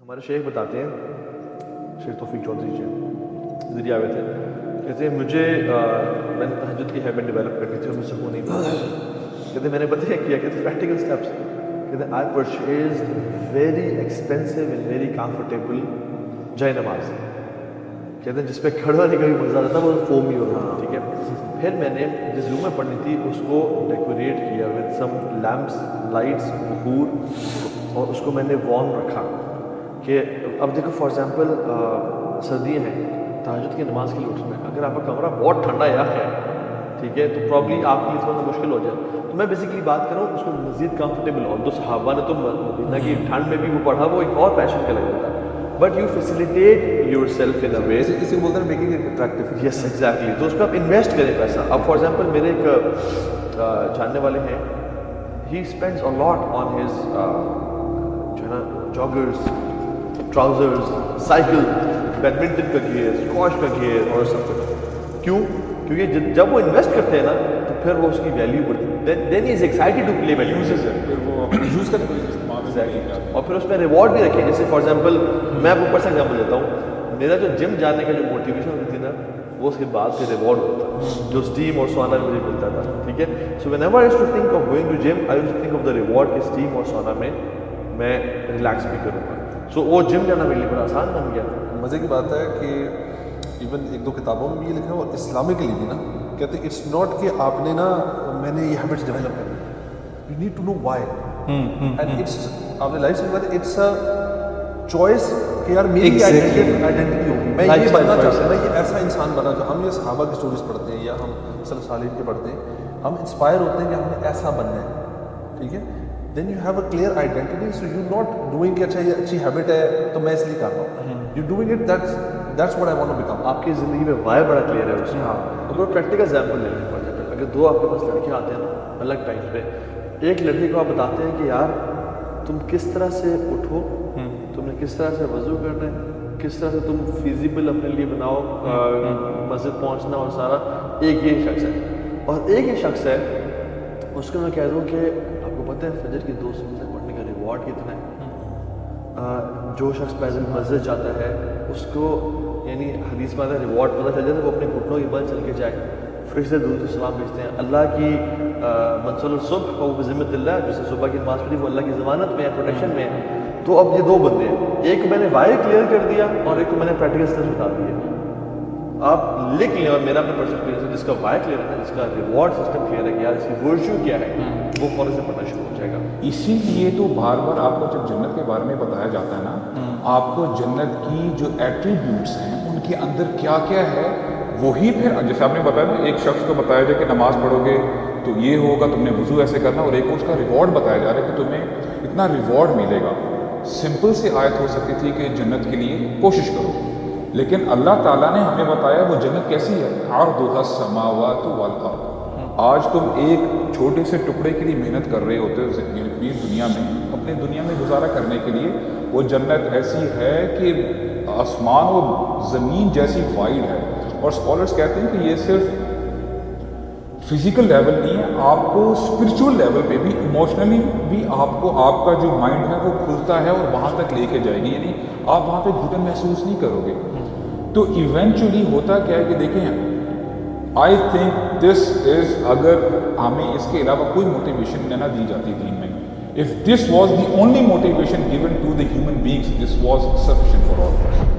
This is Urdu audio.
ہمارے شیخ بتاتے ہیں، شیخ توفیق چودھری جی ذریعے آئے تھے، کہتے ہیں مجھے میں نے تہجد کی ہیبٹ ڈیولپ کرنی تھی اور مجھ سے ہو نہیں پایا، کہتے ہیں میں نے پتہ ہے کیا، کہتے ہیں پریکٹیکل اسٹیپس، کہتے ہیں I purchase very expensive and very comfortable جائے نماز، کہتے ہیں جس پہ کھڑا نہیں کبھی مزہ آتا تھا، وہ فوم ہی ہوتا تھا، ٹھیک ہے. پھر میں نے جس روم میں پڑھنی تھی اس کو ڈیکوریٹ کیا ود سم لیمپس، لائٹس، بخور، اور اس کو میں نے وارم رکھا کہ اب دیکھو فار ایگزامپل سردیاں ہیں، تہجد کی نماز کے لیے اٹھنا ہے، اگر آپ کا کمرہ بہت ٹھنڈا یا ہے، ٹھیک ہے، تو پرابلی آپ کے لیے تھوڑا سا مشکل ہو جائے. تو میں بیسیکلی بات کر رہا ہوں اس کو مزید کمفرٹیبل ہو. تو صحابہ نے تو مدینہ کی ٹھنڈ میں بھی وہ پڑھا، وہ ایک اور پیشن کا لگتا تھا. But you facilitate yourself in a way, اسے بولتے ہیں making it attractive. Yes exactly. تو اس پہ آپ انویسٹ کریں پیسہ. اب فار ایگزامپل میرے ایک جاننے والے ہیں، ہی spends a lot on his جو ہے نا جاگرز، ٹراؤزرز، سائیکل، بیڈمنٹن کا گیئر، اسکواش کا گیئر اور سب کچھ. کیوں؟ کیونکہ جب وہ انویسٹ کرتے ہیں نا تو پھر وہ اس کی ویلیو بڑھتی ہے. دین ہی از ایکسائٹیڈ ٹو پلے ویلیو، پھر وہ یوز کرتے ہیں استعمال. اور پھر اس میں ریوارڈ بھی رکھیں. جیسے فار ایگزامپل میں آپ کو اوپر سے ایگزامپل دیتا ہوں، میرا جو جم جانے کا جو موٹیویشن ہوتی تھی نا، وہ اس کے بعد پھر ریوارڈ ہوتا ہے جو اسٹیم اور سونا مجھے ملتا تھا، ٹھیک ہے. So whenever I used to think of going to gym, I used to think of the reward کہ اسٹیم اور سونا میں میں ریلیکس بھی کروں گا. سو وہ جم جانا میرے لیے بڑا آسان بن گیا. مزے کی بات ہے کہ ایون ایک دو کتابوں میں بھی یہ لکھا ہے اور اسلامکلی بھی نا کہتے ہیں اٹس ناٹ کہ آپ نے نا میں نے یہ ہیبٹس ڈیولپ کرنی، you need to know why. And it's آپ نے لائف اسٹائل میں اٹس اے چوائس کہ یار میری آئیڈینٹی ہوگی، میں یہ بننا چاہتا ہوں، میں یہ ایسا انسان بننا چاہتا ہوں. ہم یہ صحابہ کی اسٹوریز پڑھتے ہیں یا ہم سلف صالحین کے پڑھتے ہیں، ہم انسپائر ہوتے ہیں کہ ہم نے ایسا بننا ہے، ٹھیک ہے. Then you have a clear identity, so you not doing کہ اچھا یہ اچھی ہیبٹ ہے تو میں اس لیے کر رہا ہوں. You doing it that's what I want to become. آپ کی زندگی میں وائی بڑا کلیئر ہے اس میں. اگر پریکٹیکل ایگزامپل لے لیں، فار ایگزامپل اگر دو آپ کے پاس لڑکیاں آتے ہیں نا الگ ٹائم پہ، ایک لڑکی کو آپ بتاتے ہیں کہ یار تم کس طرح سے اٹھو، تم نے کس طرح سے وضو کرنا ہے، کس طرح سے تم فیزیبل اپنے لیے بناؤ مسجد پہنچنا اور سارا، ایک یہ شخص ہے. اور ایک یہ شخص ہے اس کو میں کہہ دوں کہ آپ کو پتہ ہے فجر کی 2 سنتیں پڑھنے کا ریوارڈ کتنا ہے. جو شخص پیدل مسجد جاتا ہے اس کو یعنی حدیث میں آتا ہے ریوارڈ پتہ چل جاتا ہے، وہ اپنے گھٹنوں کے بل چل کے جائے، فرشتے درود و سلام بھیجتے ہیں. اللہ کی منصل الصبح وہ بذمت اللہ، جس نے صبح کی نماز پڑھی وہ اللہ کی ضمانت میں ہے، پروٹیکشن میں ہے. تو اب یہ 2 بندے ہیں، ایک کو میں نے وائی کلیئر کر دیا اور ایک کو میں نے پریکٹیکل اسٹیپس بتا دیے. آپ لکھ لیں، اور میرا اپنا پرسنل ایکسپیرینس ہے، جس کا وائی کلیئر ہے نا، جس کا ریوارڈ سسٹم کلیئر ہے کہ یار اس کی ورچو کیا ہے، وہ فوراً سے پڑھنا شروع ہو جائے گا. اسی لیے تو بار بار آپ کو جب جنت کے بارے میں بتایا جاتا ہے نا، آپ کو جنت کی جو ایٹریبیوٹس ہیں ان کے اندر کیا کیا ہے وہی پھر جیسے آپ نے بتایا نا، ایک شخص کو بتایا جائے کہ نماز پڑھو گے تو یہ ہوگا، تم نے وضو ایسے کرنا، اور ایک کو اس کا ریوارڈ بتایا جا رہا ہے کہ تمہیں اتنا ریوارڈ ملے گا. سمپل سی آیت ہو سکتی تھی کہ جنت کے لیے کوشش کرو، لیکن اللہ تعالیٰ نے ہمیں بتایا وہ جنت کیسی ہے، عرضھا السماوات والارض. آج تم ایک چھوٹے سے ٹکڑے کے لیے محنت کر رہے ہوتے ہو اپنی دنیا میں، اپنے دنیا میں گزارا کرنے کے لیے، وہ جنت ایسی ہے کہ آسمان اور زمین جیسی وائڈ ہے. اور اسکالرس کہتے ہیں کہ یہ صرف فزیکل لیول نہیں ہے، آپ کو اسپرچول لیول پہ بھی، ایموشنلی بھی آپ کو آپ کا جو مائنڈ ہے وہ کھلتا ہے اور وہاں تک لے کے جائے گی. یعنی آپ وہاں پہ گھٹن محسوس نہیں کرو گے. تو ایونچولی ہوتا کیا ہے کہ دیکھیں، آئی تھنک دس از، اگر ہمیں اس کے علاوہ کوئی موٹیویشن نہ دی جاتی دین میں، if this was the only motivation given to the human beings, this was sufficient for all of us.